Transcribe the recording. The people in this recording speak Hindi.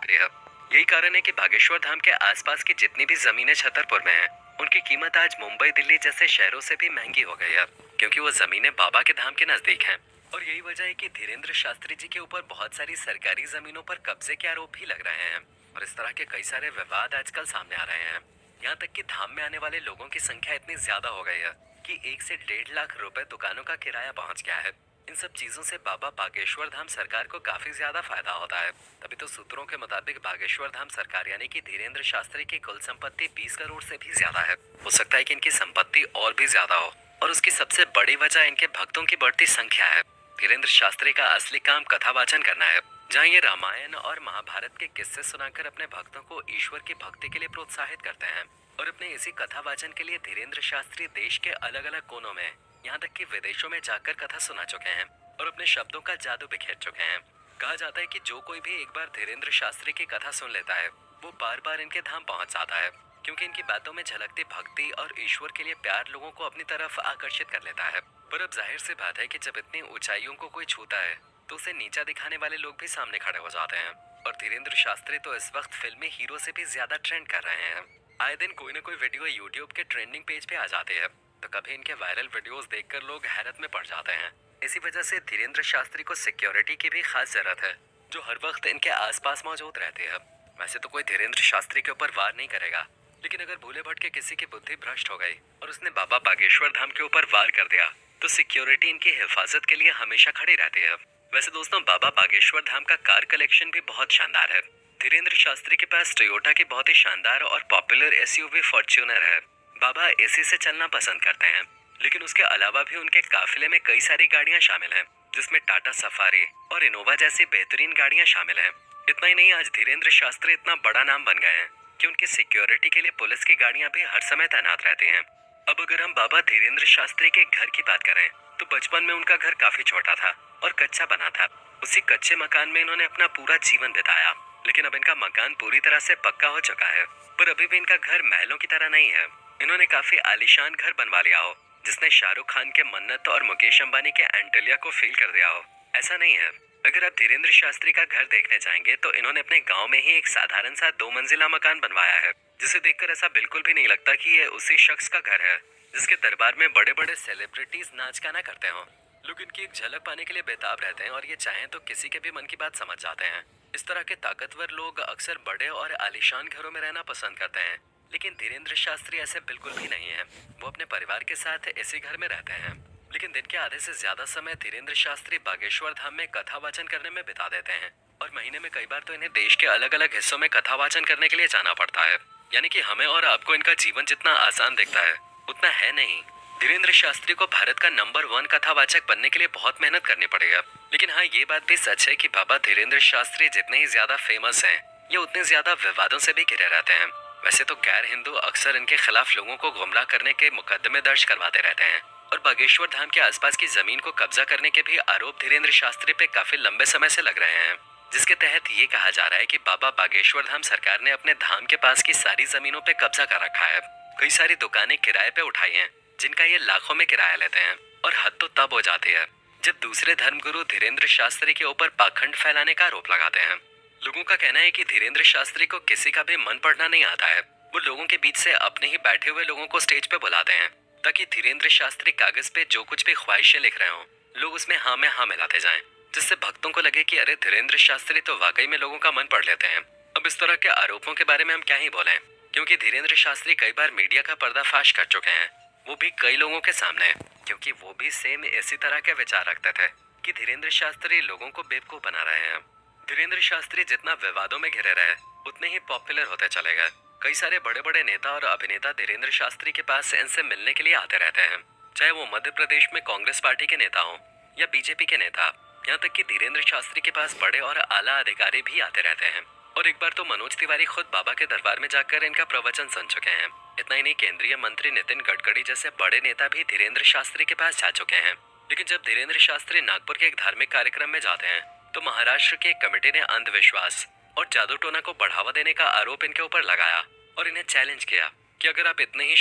रही है। यही कारण है कि बागेश्वर धाम के आसपास की जितनी भी जमीनें छतरपुर में हैं, उनकी कीमत आज मुंबई दिल्ली जैसे शहरों से भी महंगी हो गई है, क्योंकि वो जमीनें बाबा के धाम के नजदीक हैं। और यही वजह है कि धीरेन्द्र शास्त्री जी के ऊपर बहुत सारी सरकारी जमीनों पर कब्जे के आरोप भी लग रहे हैं और इस तरह के कई सारे विवाद आजकल सामने आ रहे हैं। यहाँ तक कि धाम में आने वाले लोगों की संख्या इतनी ज्यादा हो गई है कि 1 से 1.5 लाख रुपए दुकानों का किराया पहुंच गया है। इन सब चीजों से बाबा बागेश्वर धाम सरकार को काफी ज्यादा फायदा होता है। तभी तो सूत्रों के मुताबिक बागेश्वर धाम सरकार यानी कि धीरेन्द्र शास्त्री की कुल संपत्ति 20 करोड़ से भी ज्यादा है। हो सकता है कि इनकी संपत्ति और भी ज्यादा हो और उसकी सबसे बड़ी वजह इनके भक्तों की बढ़ती संख्या है। धीरेन्द्र शास्त्री का असली काम कथावाचन करना है, जहाँ ये रामायण और महाभारत के किस्से सुनाकर अपने भक्तों को ईश्वर की भक्ति के लिए प्रोत्साहित करते हैं। और अपने इसी कथावाचन के लिए धीरेन्द्र शास्त्री देश के अलग अलग कोनों में, यहाँ तक कि विदेशों में जाकर कथा सुना चुके हैं और अपने शब्दों का जादू बिखेर चुके हैं। कहा जाता है कि जो कोई भी एक बार धीरेन्द्र शास्त्री की कथा सुन लेता है, वो बार बार इनके धाम पहुंच जाता है, क्योंकि इनकी बातों में झलकती भक्ति और ईश्वर के लिए प्यार लोगों को अपनी तरफ आकर्षित कर लेता है। पर अब जाहिर सी बात है कि जब इतनी ऊंचाइयों को कोई छूता है, तो उसे नीचा दिखाने वाले लोग भी सामने खड़े हो जाते हैं। और धीरेन्द्र शास्त्री तो इस वक्त फिल्मी हीरो से भी ज्यादा ट्रेंड कर रहे हैं। आए दिन कोई न कोई वीडियो यूट्यूब के ट्रेंडिंग पेज पे आ जाती है, तो कभी इनके वायरल वीडियोस देखकर लोग हैरत में पड़ जाते हैं। इसी वजह से धीरेन्द्र शास्त्री को सिक्योरिटी की भी खास जरूरत है, जो हर वक्त इनके आसपास मौजूद रहती है। वैसे तो कोई धीरेन्द्र शास्त्री के ऊपर वार नहीं करेगा, लेकिन अगर भूले भटके किसी की बुद्धि भ्रष्ट हो गई और उसने बाबा बागेश्वर धाम के ऊपर वार कर दिया, तो सिक्योरिटी इनकी हिफाजत के लिए हमेशा खड़ी रहती है। वैसे दोस्तों, बाबा बागेश्वर धाम का कार कलेक्शन भी बहुत शानदार है। धीरेन्द्र शास्त्री के पास टोयोटा की बहुत ही शानदार और पॉपुलर एसयूवी फॉर्च्यूनर है। बाबा एसी से चलना पसंद करते हैं, लेकिन उसके अलावा भी उनके काफिले में कई सारी गाड़ियां शामिल हैं, जिसमें टाटा सफारी और इनोवा जैसी बेहतरीन गाड़ियां शामिल हैं। इतना ही नहीं, आज धीरेन्द्र शास्त्री इतना बड़ा नाम बन गए हैं कि उनकी सिक्योरिटी के लिए पुलिस की गाड़ियां भी हर समय तैनात रहती हैं। अब अगर हम बाबा धीरेन्द्र शास्त्री के घर की बात करें, तो बचपन में उनका घर काफी छोटा था और कच्चा बना था। उसी कच्चे मकान में इन्होंने अपना पूरा जीवन बिताया, लेकिन अब इनका मकान पूरी तरह से पक्का हो चुका है। पर अभी भी इनका घर महलों की तरह नहीं है। इन्होंने काफी आलीशान घर बनवा लिया हो, जिसने शाहरुख खान के मन्नत और मुकेश अंबानी के एंटेलिया को फील कर दिया हो। ऐसा नहीं है। अगर आप धीरेन्द्र शास्त्री का घर देखने जाएंगे, तो इन्होंने अपने गांव में ही एक साधारण सा 2 मंजिला मकान बनवाया है, जिसे देखकर ऐसा बिल्कुल भी नहीं लगता कि ये उसी शख्स का घर है जिसके दरबार में बड़े बड़े सेलिब्रिटीज नाच गाना करते हों। लोग इनकी एक झलक पाने के लिए बेताब रहते हैं और ये चाहें तो किसी के भी मन की बात समझ जाते हैं। इस तरह के ताकतवर लोग अक्सर बड़े और आलीशान घरों में रहना पसंद करते हैं, लेकिन धीरेन्द्र शास्त्री ऐसे बिल्कुल भी नहीं है। वो अपने परिवार के साथ इसी घर में रहते हैं, लेकिन दिन के आधे से ज्यादा समय धीरेन्द्र शास्त्री बागेश्वर धाम में कथा वाचन करने में बिता देते हैं। और महीने में कई बार तो इन्हें देश के अलग अलग हिस्सों में कथा वाचन करने के लिए जाना पड़ता है। यानी कि हमें और आपको इनका जीवन जितना आसान दिखता है, उतना है नहीं। धीरेन्द्र शास्त्री को भारत का नंबर 1 कथावाचक बनने के लिए बहुत मेहनत करनी पड़ेगा। लेकिन हाँ, ये बात भी सच है कि बाबा धीरेन्द्र शास्त्री जितने ही ज्यादा फेमस हैं, ये उतने ज्यादा विवादों से भी घिरे रहते हैं। वैसे तो गैर हिंदू अक्सर इनके खिलाफ लोगों को गुमराह करने के मुकदमे दर्ज करवाते रहते हैं और बागेश्वर धाम के आसपास की जमीन को कब्जा करने के भी आरोप धीरेन्द्र शास्त्री पे काफी लंबे समय से लग रहे हैं, जिसके तहत ये कहा जा रहा है कि बाबा बागेश्वर धाम सरकार ने अपने धाम के पास की सारी जमीनों पे कब्जा कर रखा है। कई सारी दुकानें किराए पे उठाई हैं, जिनका ये लाखों में किराया लेते हैं। और हद तो तब हो जाती है जब दूसरे धर्मगुरु धीरेन्द्र शास्त्री के ऊपर पाखंड फैलाने का आरोप लगाते हैं। लोगों का कहना है कि धीरेन्द्र शास्त्री को किसी का भी मन पढ़ना नहीं आता है। वो लोगों के बीच से अपने ही बैठे हुए लोगों को स्टेज पे बुलाते हैं, ताकि धीरेन्द्र शास्त्री कागज पे जो कुछ भी ख्वाहिशें लिख रहे हों, लोग उसमें हाँ में हाँ मिलाते जाएं, जिससे भक्तों को लगे कि अरे धीरेन्द्र शास्त्री तो वाकई में लोगों का मन पढ़ लेते हैं। अब इस तरह के आरोपों के बारे में हम क्या ही बोलें, क्योंकि धीरेन्द्र शास्त्री कई बार मीडिया का पर्दाफाश कर चुके हैं, वो भी कई लोगों के सामने, क्योंकि वो भी सेम इसी तरह के विचार रखते थे कि धीरेन्द्र शास्त्री लोगों को बेवकूफ बना रहे हैं। धीरेन्द्र शास्त्री जितना विवादों में घिरे रहे, उतने ही पॉपुलर होते चले गए। कई सारे बड़े बड़े नेता और अभिनेता धीरेन्द्र शास्त्री के पास इनसे मिलने के लिए आते रहते हैं, चाहे वो मध्य प्रदेश में कांग्रेस पार्टी के नेता हों या बीजेपी के नेता। यहाँ तक कि धीरेन्द्र शास्त्री के पास बड़े और आला अधिकारी भी आते रहते हैं। और एक बार तो मनोज तिवारी खुद बाबा के दरबार में जाकर इनका प्रवचन सुन चुके हैं। इतना ही नहीं, केंद्रीय मंत्री नितिन गडकरी जैसे बड़े नेता भी धीरेन्द्र शास्त्री के पास जा चुके हैं। लेकिन जब धीरेन्द्र शास्त्री नागपुर के एक धार्मिक कार्यक्रम में जाते हैं, तो महाराष्ट्र की एक कमेटी ने अंधविश्वास और जादू टोना को बढ़ावा देने का आरोप इनके ऊपर लगाया और इन्हें चैलेंज किया कि अगर आप इतने ही